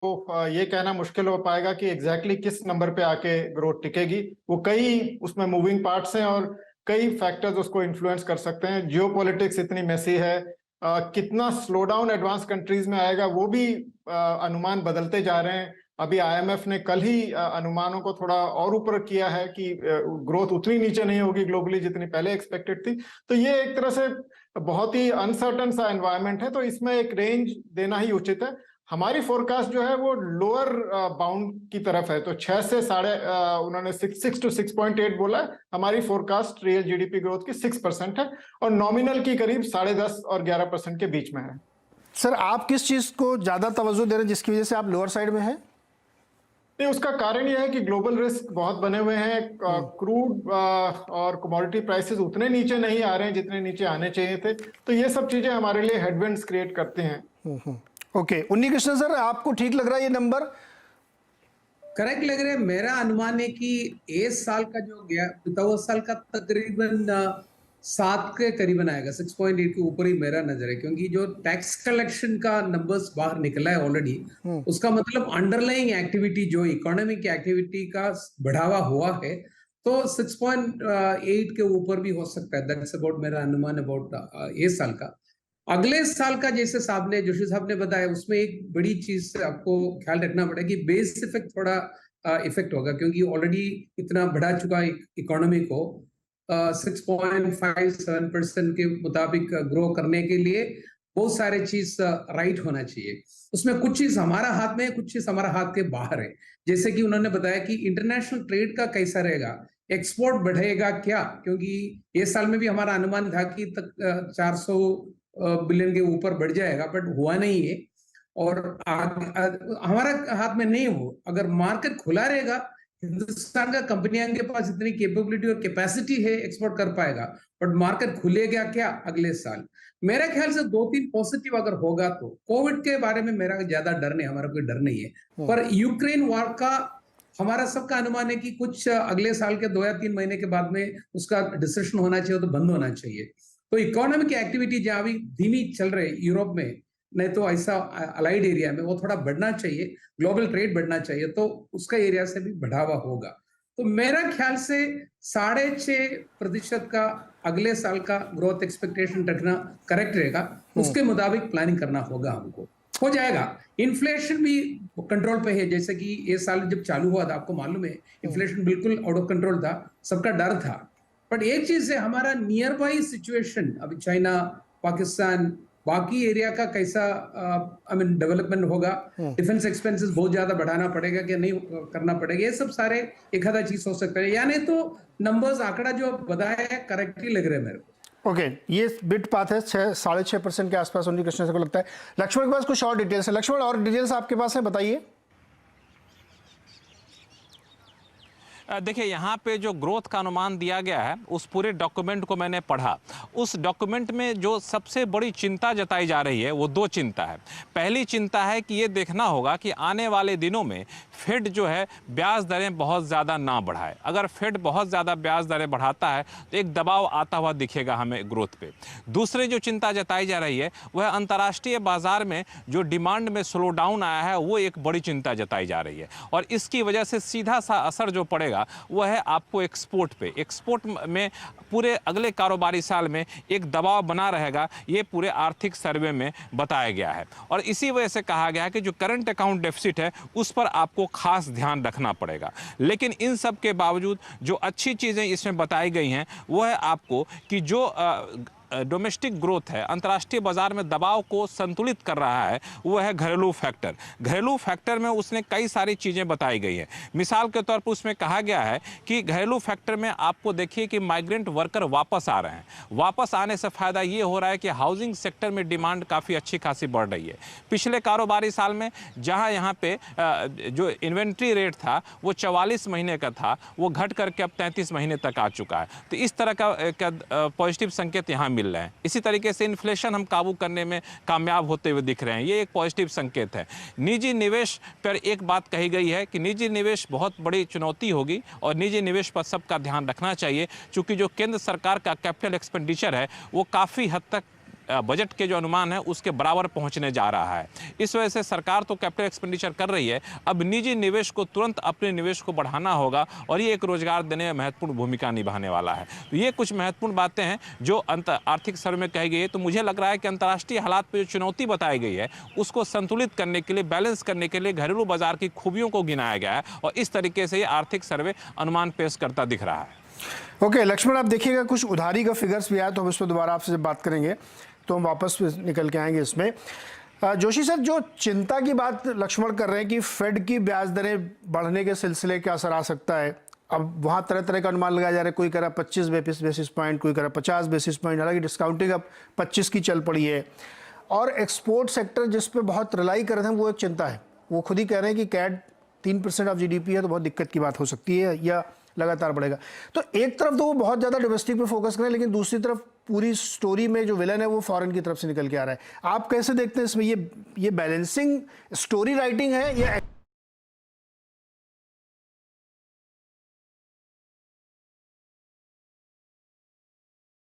ये कहना मुश्किल हो पाएगा कि एग्जैक्टली किस नंबर पे आके ग्रोथ टिकेगी। वो कई उसमें मूविंग पार्ट्स हैं और कई फैक्टर्स उसको इन्फ्लुएंस कर सकते हैं। जियोपॉलिटिक्स इतनी मेसी है, कितना स्लो डाउन एडवांस कंट्रीज में आएगा वो भी अनुमान बदलते जा रहे हैं। अभी आईएमएफ ने कल ही अनुमानों को थोड़ा और ऊपर किया है कि ग्रोथ उतनी नीचे नहीं होगी ग्लोबली जितनी पहले एक्सपेक्टेड थी। तो ये एक तरह से बहुत ही अनसर्टन सा एनवायरनमेंट है, तो इसमें एक रेंज देना ही उचित है। हमारी फोरकास्ट जो है वो लोअर बाउंड की तरफ है, तो 6 से साढ़े उन्होंने 6 to 6.8 बोला है। हमारी फोरकास्ट रियल जीडीपी ग्रोथ की 6% है और नॉमिनल की करीब 10.5 और 11% के बीच में है। सर, आप किस चीज को ज्यादा तवज्जो दे रहे हैं जिसकी वजह से आप लोअर साइड में हैं? नहीं, उसका कारण यह है कि ग्लोबल रिस्क बहुत बने हुए हैं। क्रूड और कमोडिटी प्राइसेस उतने नीचे नहीं आ रहे हैं जितने नीचे आने चाहिए थे, तो ये सब चीजें हमारे लिए हेडविंड्स क्रिएट करते हैं। ओके, उन्नी कृष्ण सर, आपको ठीक लग रहा है ये नंबर? करेक्ट लग रहा है। मेरा अनुमान है कि इस साल का जो गया बीता साल का तकरीबन 7 के करीबन आएगा, 6.8 के ऊपर ही मेरा नजर है, क्योंकि जो टैक्स कलेक्शन का नंबर्स बाहर निकला है ऑलरेडी, उसका मतलब अंडरलाइंग एक्टिविटी जो इकोनॉमिक एक्टिविटी का बढ़ावा हुआ है, तो 6.8 के ऊपर भी हो सकता है। दैट्स अबाउट मेरा अनुमान अबाउट इस साल का। अगले साल का जैसे जोशी साहब ने बताया, उसमें एक बड़ी चीज आपको ख्याल रखना पड़ेगा कि बेस इफेक्ट थोड़ा इफेक्ट होगा, क्योंकि ऑलरेडी इतना बढ़ा चुका इकोनॉमी को 6.57% के मुताबिक ग्रो करने के लिए बहुत सारे चीज राइट होना चाहिए। उसमें कुछ चीज हमारा हाथ में है, कुछ चीज हमारा हाथ के बाहर है। जैसे कि उन्होंने बताया कि इंटरनेशनल ट्रेड का कैसा रहेगा, एक्सपोर्ट बढ़ेगा क्या, क्योंकि इस साल में भी हमारा अनुमान था कि तक 400 बिलियन के ऊपर बढ़ जाएगा, बट हुआ नहीं है। और हमारा हाथ में नहीं हो, अगर मार्केट खुला रहेगा, हिंदुस्तान का कंपनियों के पास इतनी कैपेबिलिटी और कैपेसिटी है, एक्सपोर्ट कर पाएगा। बट मार्केट खुलेगा क्या अगले साल? मेरा ख्याल से 2-3 पॉजिटिव अगर होगा तो, कोविड के बारे में मेरा ज्यादा डर नहीं, हमारा कोई डर नहीं है, पर यूक्रेन वॉर का हमारा सबका अनुमान है कि कुछ अगले साल के 2 या 3 महीने के बाद में उसका डिसीजन होना चाहिए, तो बंद होना चाहिए। तो इकोनॉमिक एक्टिविटी जहां भी धीमी चल रही है यूरोप में, नहीं तो ऐसा अलाइड एरिया में वो थोड़ा बढ़ना चाहिए, ग्लोबल ट्रेड बढ़ना चाहिए, तो उसका एरिया से भी बढ़ावा होगा। तो मेरा ख्याल से 6.5% का अगले साल का ग्रोथ एक्सपेक्टेशन रखना करेक्ट रहेगा। उसके मुताबिक प्लानिंग करना होगा, हमको हो जाएगा। इन्फ्लेशन भी कंट्रोल पे है, जैसे कि ये साल जब चालू हुआ था, आपको मालूम है इन्फ्लेशन बिल्कुल आउट ऑफ कंट्रोल था, सबका डर था। बट एक चीज है, हमारा नियर बाई सिचुएशन, अभी चाइना, पाकिस्तान, बाकी एरिया का कैसा डेवलपमेंट होगा, डिफेंस एक्सपेंसेस बहुत ज्यादा बढ़ाना पड़ेगा कि नहीं करना पड़ेगा, ये सब सारे एक आधा चीज हो सकता है। या नहीं तो नंबर्स आंकड़ा जो बताया है करेक्ट ही लग रहे हैं मेरे को। ओके, ये बिट बात है, 6.5% के आसपास उन्हीं कृष्ण से को लगता है। लक्ष्मण के पास कुछ और डिटेल्स है। लक्ष्मण, और डिटेल्स आपके पास है, बताइए। देखिए, यहाँ पे जो ग्रोथ का अनुमान दिया गया है, उस पूरे डॉक्यूमेंट को मैंने पढ़ा। उस डॉक्यूमेंट में जो सबसे बड़ी चिंता जताई जा रही है वो 2 चिंता है। पहली चिंता है कि ये देखना होगा कि आने वाले दिनों में फेड जो है ब्याज दरें बहुत ज़्यादा ना बढ़ाए। अगर फेड बहुत ज़्यादा ब्याज दरें बढ़ाता है तो एक दबाव आता हुआ दिखेगा हमें ग्रोथ पे। दूसरी जो चिंता जताई जा रही है वह अंतर्राष्ट्रीय बाजार में जो डिमांड में स्लो डाउन आया है, वो एक बड़ी चिंता जताई जा रही है, और इसकी वजह से सीधा सा असर जो पड़ेगा वह है आपको एक्सपोर्ट पे। एक्सपोर्ट में पूरे अगले कारोबारी साल में एक दबाव बना रहेगा, ये पूरे आर्थिक सर्वे में बताया गया है। और इसी वजह से कहा गया है कि जो करंट अकाउंट डेफिसिट है उस पर आपको खास ध्यान रखना पड़ेगा। लेकिन इन सब के बावजूद जो अच्छी चीज़ें इसमें बताई गई हैं वो है आपको कि जो डोमेस्टिक ग्रोथ है, अंतर्राष्ट्रीय बाजार में दबाव को संतुलित कर रहा है, वो है घरेलू फैक्टर। घरेलू फैक्टर में उसने कई सारी चीज़ें बताई गई हैं। मिसाल के तौर पर उसमें कहा गया है कि घरेलू फैक्टर में आपको देखिए कि माइग्रेंट वर्कर वापस आ रहे हैं। वापस आने से फ़ायदा ये हो रहा है कि हाउसिंग सेक्टर में डिमांड काफ़ी अच्छी खासी बढ़ रही है। पिछले कारोबारी साल में जहाँ यहाँ पे जो इन्वेंट्री रेट था वो 44 महीने का था, वो घट करके अब 33 महीने तक आ चुका है। तो इस तरह का पॉजिटिव संकेत यहाँ मिल रहे हैं। इसी तरीके से इन्फ्लेशन हम काबू करने में कामयाब होते हुए दिख रहे हैं, ये एक पॉजिटिव संकेत है। निजी निवेश पर एक बात कही गई है कि निजी निवेश बहुत बड़ी चुनौती होगी और निजी निवेश पर सबका ध्यान रखना चाहिए, क्योंकि जो केंद्र सरकार का कैपिटल एक्सपेंडिचर है वो काफ़ी हद तक बजट के जो अनुमान है उसके बराबर पहुंचने जा रहा है। इस वजह से सरकार तो कैपिटल एक्सपेंडिचर कर रही है, अब निजी निवेश को तुरंत अपने निवेश को बढ़ाना होगा और ये एक रोजगार देने में महत्वपूर्ण भूमिका निभाने वाला है। तो ये कुछ महत्वपूर्ण बातें हैं जो आर्थिक सर्वे में कही गई है। तो मुझे लग रहा है कि अंतर्राष्ट्रीय हालात पर जो चुनौती बताई गई है उसको संतुलित करने के लिए, बैलेंस करने के लिए घरेलू बाजार की खूबियों को गिनाया गया है और इस तरीके से ये आर्थिक सर्वे अनुमान पेश करता दिख रहा है। ओके लक्ष्मण, आप देखिएगा कुछ उधारी का फिगर्स भी आया तो हम इस पर दोबारा आपसे जब बात करेंगे तो हम वापस निकल के आएंगे इसमें। जोशी सर, जो चिंता की बात लक्ष्मण कर रहे हैं कि फेड की ब्याज दरें बढ़ने के सिलसिले का असर आ सकता है, अब वहाँ तरह तरह का अनुमान लगाया जा रहा है। कोई कह रहा 25 बेसिस पॉइंट, कोई कह रहा 50 बेसिस पॉइंट, हालांकि डिस्काउंटिंग अब 25 की चल पड़ी है। और एक्सपोर्ट सेक्टर जिस पे बहुत रिलाई कर रहे थे वो एक चिंता है, वो खुद ही कह रहे हैं कि कैड 3% ऑफ जीडीपी है तो बहुत दिक्कत की बात हो सकती है या लगातार बढ़ेगा। तो एक तरफ तो वो बहुत ज़्यादा डोमेस्टिक पे फोकस करें, लेकिन दूसरी तरफ पूरी स्टोरी में जो विलन है वो फॉरेन की तरफ से निकल के आ रहा है। आप कैसे देखते हैं इसमें, ये बैलेंसिंग स्टोरी राइटिंग है या